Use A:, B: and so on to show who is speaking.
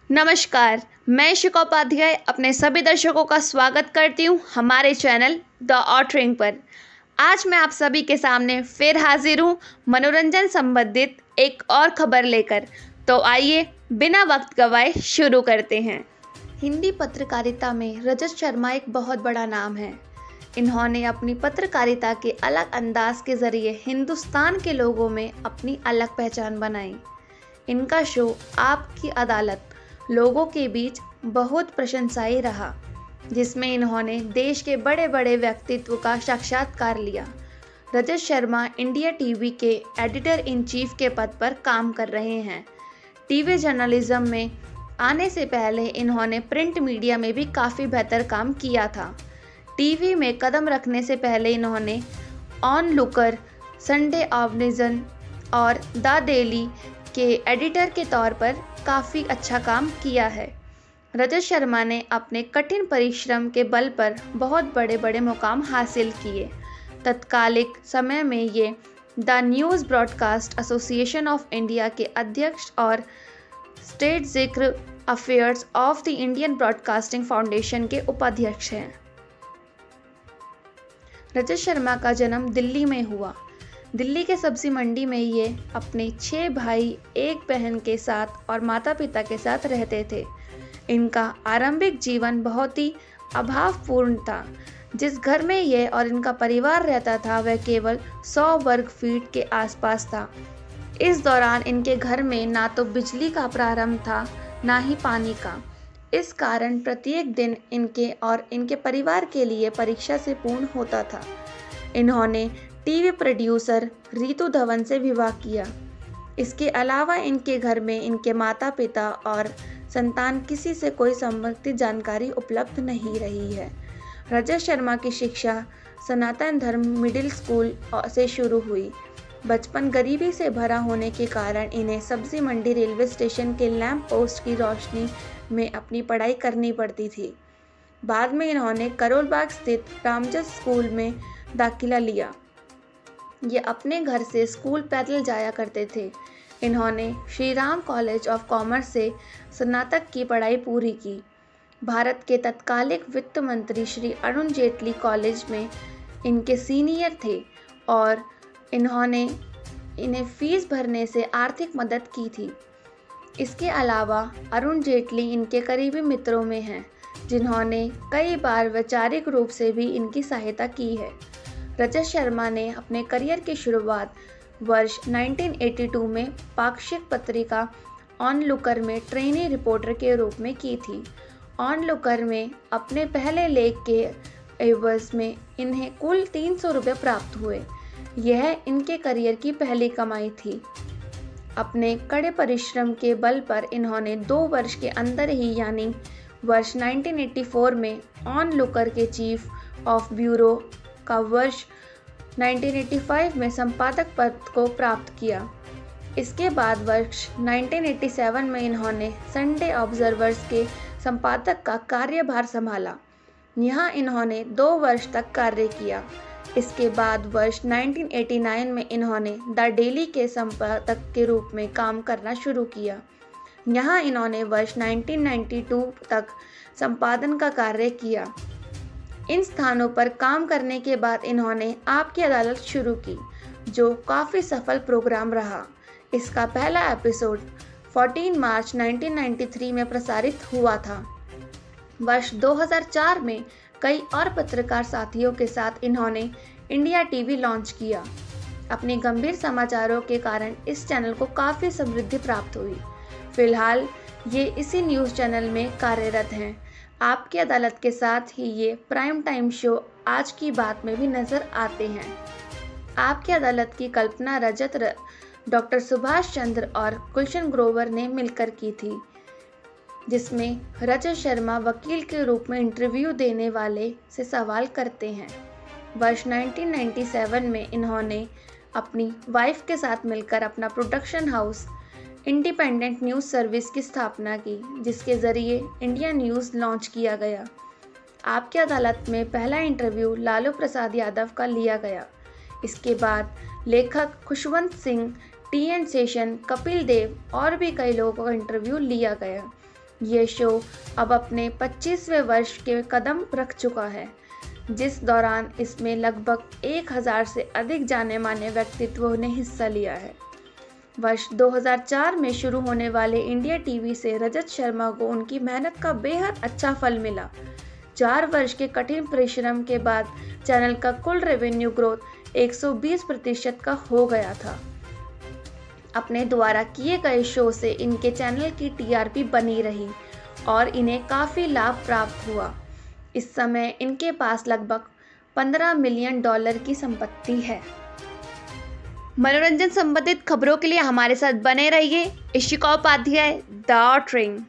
A: नमस्कार, मैं शिखा उपाध्याय अपने सभी दर्शकों का स्वागत करती हूँ हमारे चैनल द ऑटरिंग पर। आज मैं आप सभी के सामने फिर हाजिर हूँ मनोरंजन संबंधित एक और खबर लेकर। तो आइए बिना वक्त गवाए शुरू करते हैं। हिंदी पत्रकारिता में रजत शर्मा एक बहुत बड़ा नाम है। इन्होंने अपनी पत्रकारिता के अलग अंदाज के जरिए हिंदुस्तान के लोगों में अपनी अलग पहचान बनाई। इनका शो आपकी अदालत लोगों के बीच बहुत प्रशंसाई रहा, जिसमें इन्होंने देश के बड़े बड़े व्यक्तित्व का साक्षात्कार लिया। रजत शर्मा इंडिया टीवी के एडिटर इन चीफ के पद पर काम कर रहे हैं। टीवी जर्नलिज्म में आने से पहले इन्होंने प्रिंट मीडिया में भी काफ़ी बेहतर काम किया था। टीवी में कदम रखने से पहले इन्होंने ऑन लुकर, संडे ऑब्जर्वर और द डेली के एडिटर के तौर पर काफ़ी अच्छा काम किया है। रजत शर्मा ने अपने कठिन परिश्रम के बल पर बहुत बड़े बड़े मुकाम हासिल किए। तत्कालिक समय में ये the news broadcast association of India के अध्यक्ष और strategic affairs of the Indian broadcasting foundation के उपाध्यक्ष हैं। रजत शर्मा का जन्म दिल्ली में हुआ। दिल्ली के सब्जी मंडी में ये अपने 6 भाई एक बहन के साथ और माता पिता के साथ रहते थे। इनका आरंभिक जीवन बहुत ही अभावपूर्ण था। जिस घर में ये और इनका परिवार रहता था वह केवल 100 वर्ग फीट के आसपास था। इस दौरान इनके घर में ना तो बिजली का प्रारंभ था ना ही पानी का। इस कारण प्रत्येक दिन इनके और इनके परिवार के लिए परीक्षा से पूर्ण होता था। इन्होंने टीवी प्रोड्यूसर रीतू धवन से विवाह किया। इसके अलावा इनके घर में इनके माता पिता और संतान किसी से कोई संबंधित जानकारी उपलब्ध नहीं रही है। रजत शर्मा की शिक्षा सनातन धर्म मिडिल स्कूल से शुरू हुई। बचपन गरीबी से भरा होने के कारण इन्हें सब्जी मंडी रेलवे स्टेशन के लैंप पोस्ट की रोशनी में अपनी पढ़ाई करनी पड़ती थी। बाद में इन्होंने करोल बाग स्थित रामजस स्कूल में दाखिला लिया। ये अपने घर से स्कूल पैदल जाया करते थे। इन्होंने Shri Ram college of commerce से स्नातक की पढ़ाई पूरी की। भारत के तत्कालिक वित्त मंत्री श्री अरुण जेटली कॉलेज में इनके सीनियर थे और इन्होंने इन्हें फीस भरने से आर्थिक मदद की थी। इसके अलावा अरुण जेटली इनके करीबी मित्रों में हैं, जिन्होंने कई बार वैचारिक रूप से भी इनकी सहायता की है। रजत शर्मा ने अपने करियर की शुरुआत वर्ष 1982 में पाक्षिक पत्रिका ऑन लुकर में ट्रेनी रिपोर्टर के रूप में की थी। ऑन लुकर में अपने पहले लेख के एवज में इन्हें कुल 300 रुपये प्राप्त हुए। यह इनके करियर की पहली कमाई थी। अपने कड़े परिश्रम के बल पर इन्होंने 2 वर्ष के अंदर ही यानी वर्ष 1984 में ऑन लुकर के चीफ ऑफ ब्यूरो का वर्ष 1985 में संपादक पद को प्राप्त किया। इसके बाद वर्ष 1987 में इन्होंने संडे ऑब्जर्वर्स के संपादक का कार्यभार संभाला। यहाँ इन्होंने 2 वर्ष तक कार्य किया। इसके बाद वर्ष 1989 में इन्होंने द डेली के संपादक के रूप में काम करना शुरू किया। यहाँ इन्होंने वर्ष 1992 तक संपादन का कार्य किया। इन स्थानों पर काम करने के बाद इन्होंने आपकी अदालत शुरू की, जो काफ़ी सफल प्रोग्राम रहा। इसका पहला एपिसोड 14 मार्च 1993 में प्रसारित हुआ था। वर्ष 2004 में कई और पत्रकार साथियों के साथ इन्होंने इंडिया टीवी लॉन्च किया। अपने गंभीर समाचारों के कारण इस चैनल को काफ़ी समृद्धि प्राप्त हुई। फिलहाल ये इसी न्यूज़ चैनल में कार्यरत हैं। आपकी अदालत के साथ ही ये प्राइम टाइम शो आज की बात में भी नज़र आते हैं। आपकी अदालत की कल्पना डॉक्टर सुभाष चंद्र और गुलशन ग्रोवर ने मिलकर की थी, जिसमें रजत शर्मा वकील के रूप में इंटरव्यू देने वाले से सवाल करते हैं। वर्ष 1997 में इन्होंने अपनी वाइफ के साथ मिलकर अपना production house independent news service की स्थापना की, जिसके ज़रिए इंडिया न्यूज़ लॉन्च किया गया। आपकी अदालत में पहला इंटरव्यू लालू प्रसाद यादव का लिया गया। इसके बाद लेखक खुशवंत सिंह, टी एन शेषन, कपिल देव और भी कई लोगों का इंटरव्यू लिया गया। ये शो अब अपने 25वें वर्ष के कदम रख चुका है, जिस दौरान इसमें लगभग 1000 से अधिक जाने माने व्यक्तित्वों ने हिस्सा लिया है। वर्ष 2004 में शुरू होने वाले इंडिया टीवी से रजत शर्मा को उनकी मेहनत का बेहद अच्छा फल मिला। 4 वर्ष के कठिन परिश्रम के बाद चैनल का कुल रेवेन्यू ग्रोथ 120% का हो गया था। अपने द्वारा किए गए शो से इनके चैनल की टीआरपी बनी रही और इन्हें काफ़ी लाभ प्राप्त हुआ। इस समय इनके पास लगभग $15 मिलियन की संपत्ति है। मनोरंजन संबंधित खबरों के लिए हमारे साथ बने रहिए। इशिका उपाध्याय, द ट्रिंग।